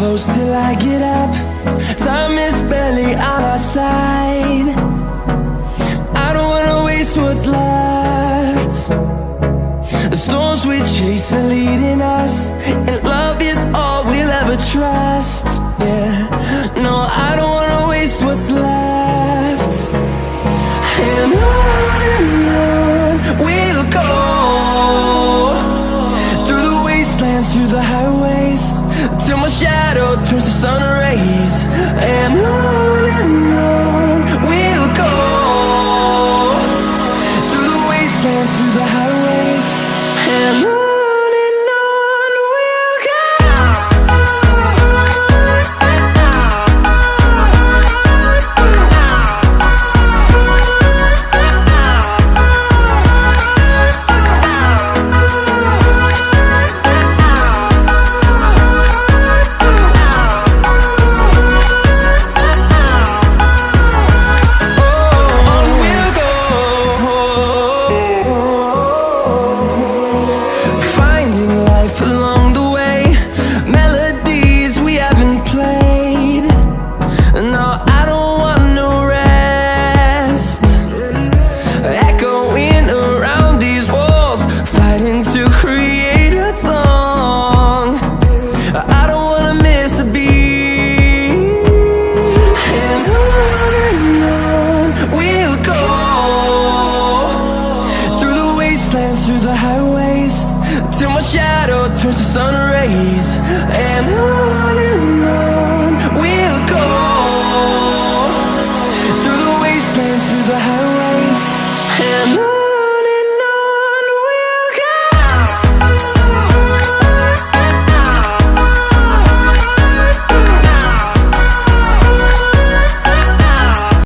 Close till I get up. Time is barely on our side. I don't wanna waste what's left. The storms we chase are leading us, and love is all we'll ever trust. Yeah, no, I don't wanna waste what's left. And on we'll go, through the wastelands, through the highways, till my shadow turns to sun rays. And on we'll go, through the wastelands, through the highways, and on we'll go. Through the highways, till my shadow turns to sun rays.